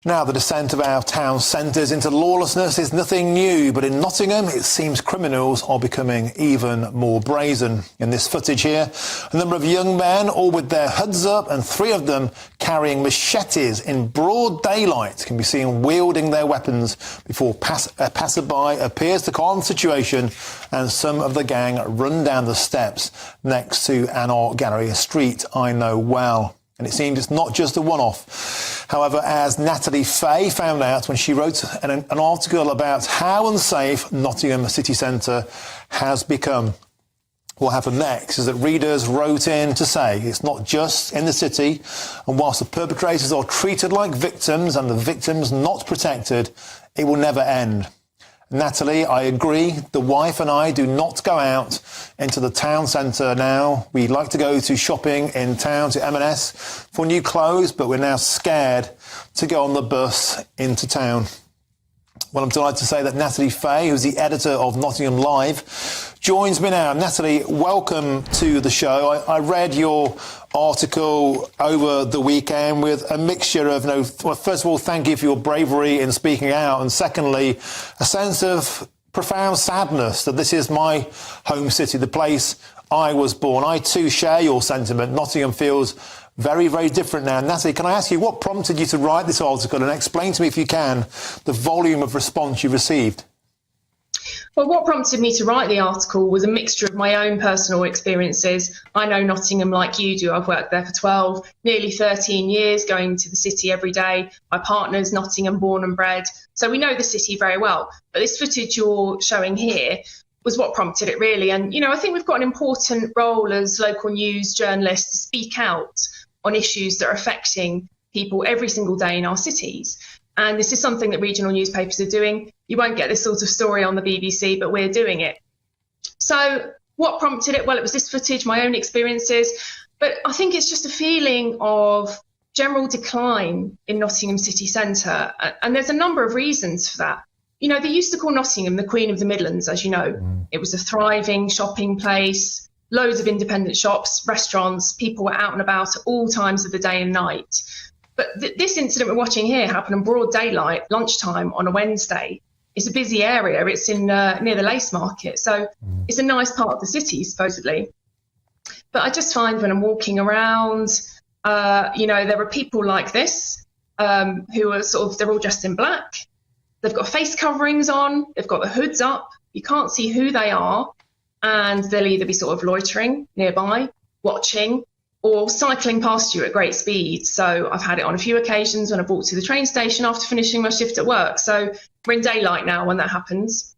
Now, the descent of our town centres into lawlessness is nothing new, but in Nottingham, it seems criminals are becoming even more brazen. In this footage here, a number of young men, all with their hoods up, and 3 of them carrying machetes in broad daylight, can be seen wielding their weapons before a passerby appears to calm the situation, and some of the gang run down the steps next to an art gallery, a street I know well. And it seems it's not just a one-off. However, as Natalie Fay found out when she wrote an article about how unsafe Nottingham city centre has become, what happened next is that readers wrote in to say it's not just in the city, and whilst the perpetrators are treated like victims and the victims not protected, it will never end. Natalie, I agree. The wife and I do not go out into the town centre now. We like to go to shopping in town, to M&S for new clothes, but we're now scared to go on the bus into town. Well, I'm delighted to say that Natalie Fay, who's the editor of Nottingham Live, joins me now. Natalie, welcome to the show. I read your article over the weekend with a mixture of, well, first of all, thank you for your bravery in speaking out, and secondly, a sense of profound sadness that this is my home city, the place I was born. I too share your sentiment. Nottingham feels very, very different now. Natalie, can I ask you, what prompted you to write this article, and explain to me, if you can, the volume of response you received? Well, what prompted me to write the article was a mixture of my own personal experiences. I know Nottingham like you do. I've worked there for 12, nearly 13 years, going to the city every day. My partner's Nottingham born and bred, so we know the city very well. But this footage you're showing here was what prompted it, really. And, I think we've got an important role as local news journalists to speak out on issues that are affecting people every single day in our cities. And this is something that regional newspapers are doing. You won't get this sort of story on the BBC, but we're doing it. So what prompted it? Well, it was this footage, my own experiences. But I think it's just a feeling of general decline in Nottingham city centre. And there's a number of reasons for that. They used to call Nottingham the Queen of the Midlands, as you know. It was a thriving shopping place, loads of independent shops, restaurants, people were out and about at all times of the day and night. But this incident we're watching here happened in broad daylight, lunchtime on a Wednesday. It's a busy area. It's in near the Lace Market. So it's a nice part of the city, supposedly. But I just find when I'm walking around, there are people like this who are they're all dressed in black. They've got face coverings on. They've got the hoods up. You can't see who they are. And they'll either be sort of loitering nearby, watching, or cycling past you at great speed. So I've had it on a few occasions when I've walked to the train station after finishing my shift at work. So we're in daylight now when that happens.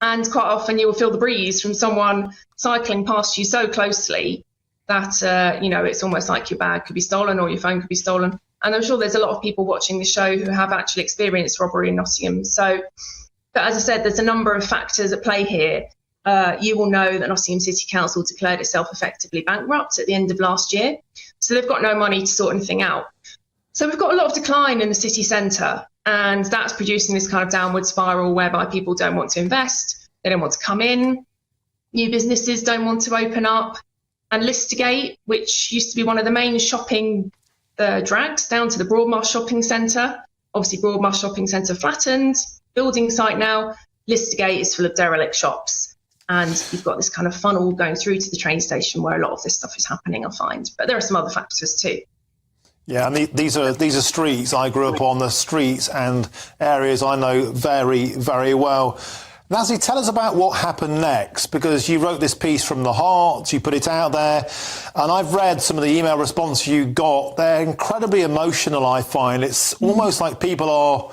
And quite often you will feel the breeze from someone cycling past you so closely that, it's almost like your bag could be stolen or your phone could be stolen. And I'm sure there's a lot of people watching the show who have actually experienced robbery in Nottingham. So, but as I said, there's a number of factors at play here. You will know that Nottingham City Council declared itself effectively bankrupt at the end of last year. So they've got no money to sort anything out. So we've got a lot of decline in the city centre, and that's producing this kind of downward spiral whereby people don't want to invest, they don't want to come in, new businesses don't want to open up. And Listergate, which used to be one of the main shopping drags down to the Broadmarsh Shopping Centre, obviously Broadmarsh Shopping Centre flattened, building site now, Listergate is full of derelict shops. And you've got this kind of funnel going through to the train station where a lot of this stuff is happening, I find. But there are some other factors too. Yeah, and these are streets. I grew up on the streets and areas I know very, very well. Natalie, tell us about what happened next, because you wrote this piece from the heart, you put it out there, and I've read some of the email response you got. They're incredibly emotional, I find. It's almost like people are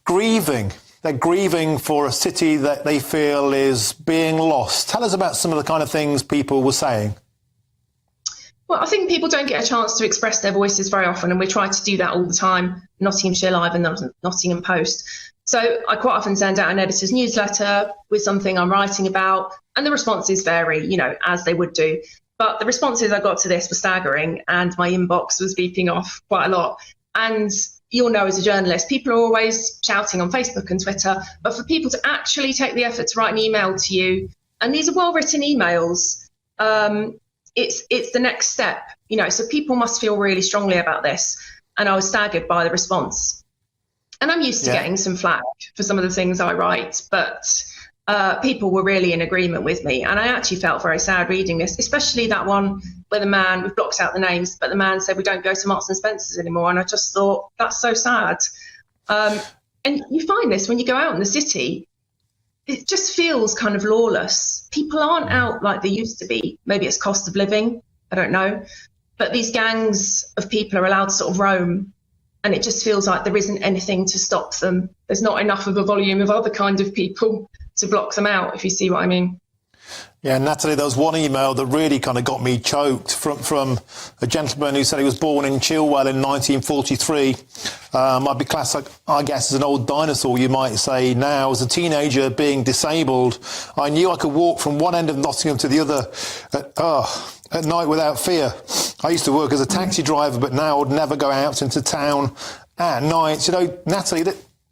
grieving. They're grieving for a city that they feel is being lost. Tell us about some of the kind of things people were saying. Well, I think people don't get a chance to express their voices very often, and we try to do that all the time, Nottinghamshire Live and the Nottingham Post. So I quite often send out an editor's newsletter with something I'm writing about, and the responses vary, as they would do. But the responses I got to this were staggering, and my inbox was beeping off quite a lot. And you'll know as a journalist, people are always shouting on Facebook and Twitter, but for people to actually take the effort to write an email to you, and these are well-written emails, it's the next step, so people must feel really strongly about this. And I was staggered by the response. And I'm used to getting some flack for some of the things I write, but people were really in agreement with me. And I actually felt very sad reading this, especially that one where the man, we've blocked out the names, but the man said we don't go to Marks and Spencer's anymore. And I just thought, that's so sad. And you find this when you go out in the city, it just feels kind of lawless. People aren't out like they used to be. Maybe it's cost of living, I don't know. But these gangs of people are allowed to sort of roam, and it just feels like there isn't anything to stop them. There's not enough of a volume of other kind of people to block them out, if you see what I mean. Yeah, Natalie, there was one email that really kind of got me choked from a gentleman who said he was born in Chilwell in 1943. I'd be classed, like, I guess, as an old dinosaur, you might say now. As a teenager being disabled, I knew I could walk from one end of Nottingham to the other at night without fear. I used to work as a taxi driver, but now I'd never go out into town at night. You know, Natalie,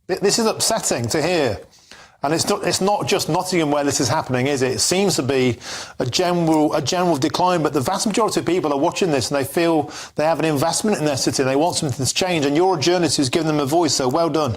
this is upsetting to hear. And it's not just Nottingham where this is happening, is it? It seems to be a general decline, but the vast majority of people are watching this and they feel they have an investment in their city and they want something to change. And you're a journalist who's given them a voice, so well done.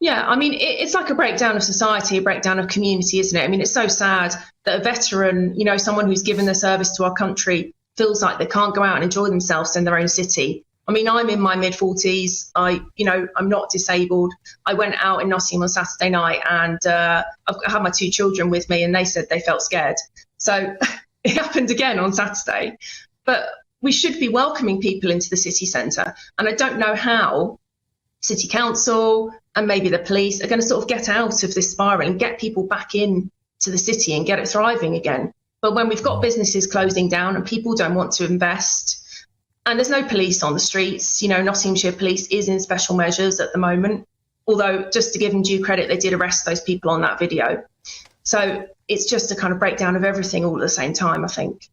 Yeah, I mean, it's like a breakdown of society, a breakdown of community, isn't it? I mean, it's so sad that a veteran, you know, someone who's given their service to our country feels like they can't go out and enjoy themselves in their own city. I mean, I'm in my mid-40s. I'm not disabled. I went out in Nottingham on Saturday night and I had my 2 children with me and they said they felt scared. So it happened again on Saturday. But we should be welcoming people into the city centre. And I don't know how City Council and maybe the police are going to sort of get out of this spiral and get people back in to the city and get it thriving again. But when we've got businesses closing down and people don't want to invest, and there's no police on the streets. You know, Nottinghamshire Police is in special measures at the moment, although just to give them due credit, they did arrest those people on that video. So it's just a kind of breakdown of everything all at the same time, I think.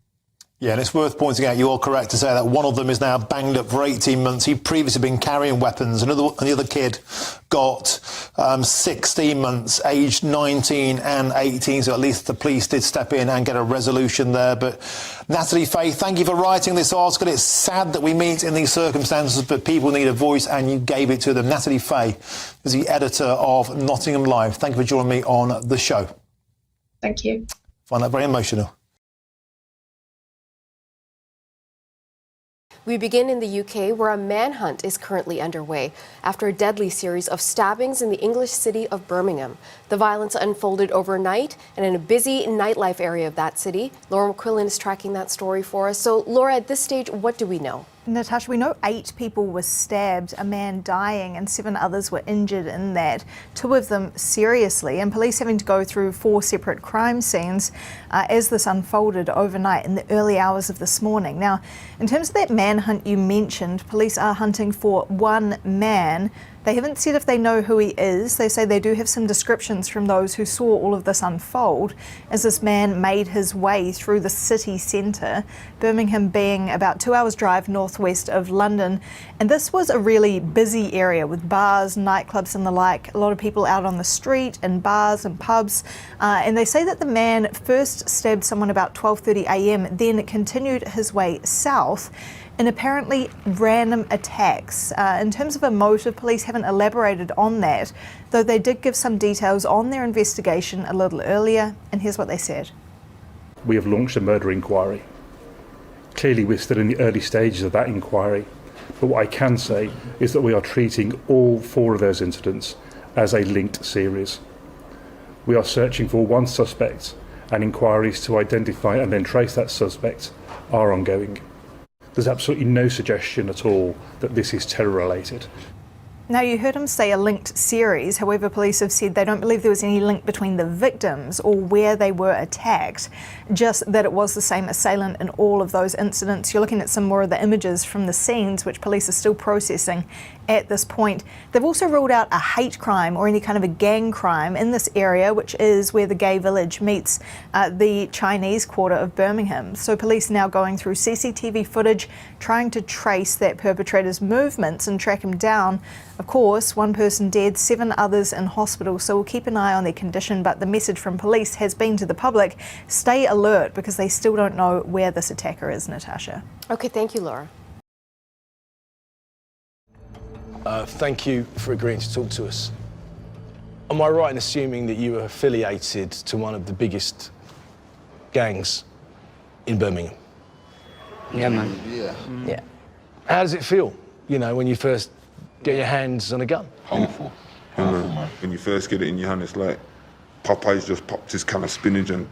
Yeah, and it's worth pointing out, you are correct to say that one of them is now banged up for 18 months. He'd previously been carrying weapons. And the other kid got 16 months, aged 19 and 18. So at least the police did step in and get a resolution there. But Natalie Faye, thank you for writing this article. It's sad that we meet in these circumstances, but people need a voice and you gave it to them. Natalie Faye is the editor of Nottingham Live. Thank you for joining me on the show. Thank you. Find that very emotional. We begin in the UK, where a manhunt is currently underway after a deadly series of stabbings in the English city of Birmingham. The violence unfolded overnight and in a busy nightlife area of that city. Laura McQuillan is tracking that story for us. So, Laura, at this stage, what do we know? Natasha, we know 8 people were stabbed, a man dying, and 7 others were injured in that, 2 of them seriously, and police having to go through 4 separate crime scenes as this unfolded overnight in the early hours of this morning. Now, in terms of that manhunt you mentioned, police are hunting for one man. They haven't said if they know who he is. They say they do have some descriptions from those who saw all of this unfold as this man made his way through the city centre, Birmingham being about 2 hours drive northwest of London. And this was a really busy area with bars, nightclubs and the like, a lot of people out on the street in bars and pubs. And they say that the man first stabbed someone about 12:30 a.m, then continued his way south in apparently random attacks. In terms of a motive, police haven't elaborated on that, though they did give some details on their investigation a little earlier, and here's what they said. We have launched a murder inquiry. Clearly we're still in the early stages of that inquiry, but what I can say is that we are treating all 4 of those incidents as a linked series. We are searching for one suspect, and inquiries to identify and then trace that suspect are ongoing. There's absolutely no suggestion at all that this is terror-related. Now, you heard him say a linked series. However, police have said they don't believe there was any link between the victims or where they were attacked, just that it was the same assailant in all of those incidents. You're looking at some more of the images from the scenes, which police are still processing at this point. They've also ruled out a hate crime or any kind of a gang crime in this area, which is where the gay village meets the Chinese quarter of Birmingham. So police now going through CCTV footage, trying to trace that perpetrator's movements and track him down. Of course, 1 person dead, 7 others in hospital, so we'll keep an eye on their condition. But the message from police has been to the public, stay alert, because they still don't know where this attacker is, Natasha. Okay, thank you, Laura. Thank you for agreeing to talk to us. Am I right in assuming that you are affiliated to one of the biggest gangs in Birmingham? Yeah, man. Yeah. How does it feel, when you first get your hands on a gun? Powerful, man. When you first get it in your hand, it's like Popeye's just popped his can of spinach and...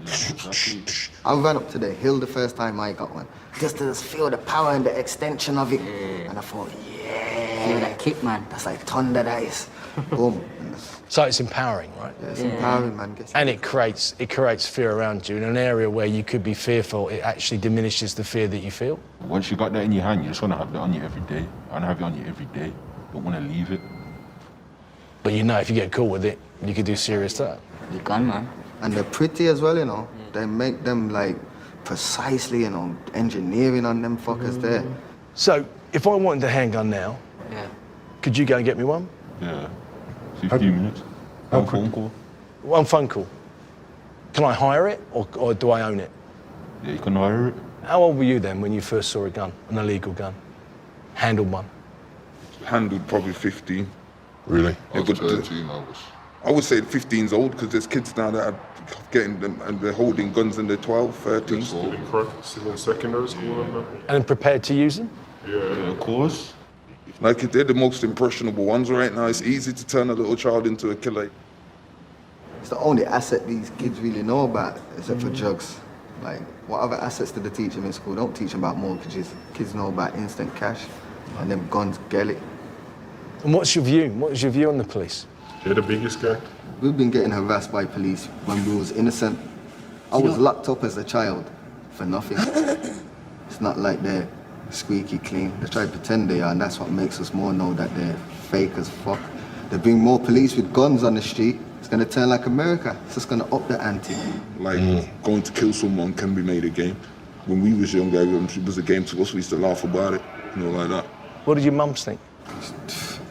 I ran up to the hill the first time I got one, just to feel the power and the extension of it. And I thought, Feel that kick, man. that's like thunder dice. Boom. So it's empowering, right? Yeah, it's empowering, man. And it creates fear around you. In an area where you could be fearful, it actually diminishes the fear that you feel. Once you got that in your hand, you just want to have it on you every day. I want to have it on you every day. Don't want to leave it. But if you get caught with it, you could do serious stuff. You can, man. And they're pretty as well, They make them like precisely, engineering on them fuckers there. So, if I wanted a handgun now, could you go and get me one? Yeah. 15 minutes. One phone call. One phone call. Can I hire it or do I own it? Yeah, you can hire it. How old were you then when you first saw a gun, an illegal gun? Handled one? Handled probably 15. Really? Yeah, but 13, I would say 15's old because there's kids now that are getting them and they're holding guns and they're 12, 13. Still in secondary school and that. And prepared to use them? Yeah, of course. Like, they're the most impressionable ones right now. It's easy to turn a little child into a killer. It's the only asset these kids really know about, except for drugs. Like, what other assets do they teach them in school? Don't teach them about mortgages. Kids know about instant cash and them guns, get it. And what's your view? What is your view on the police? They're the biggest gang. We've been getting harassed by police when we was innocent. I was locked up as a child for nothing. It's not like they're squeaky clean. They try to pretend they are, and that's what makes us more know that they're fake as fuck. They bring more police with guns on the street. It's gonna turn like America. It's just gonna up the ante. Like, going to kill someone can be made a game. When we was younger, it was a game to us. We used to laugh about it, like that. What did your mums think?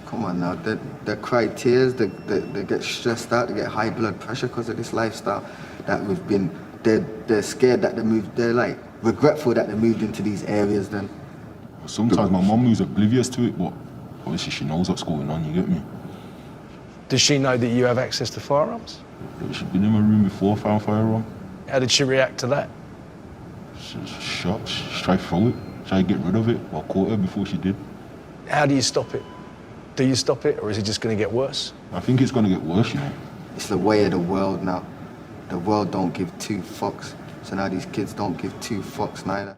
Come on now, they cry tears, they get stressed out, they get high blood pressure because of this lifestyle that we've been, they're scared that they moved, they're like regretful that they moved into these areas then. Sometimes my mum is oblivious to it, but obviously she knows what's going on, you get me? Does she know that you have access to firearms? Yeah, she'd been in my room before, found firearm. How did she react to that? She was shocked, she tried to throw it, tried to get rid of it, but I caught her before she did. How do you stop it? Do you stop it, or is it just going to get worse? I think it's going to get worse, It's the way of the world now. The world don't give two fucks, so now these kids don't give two fucks neither.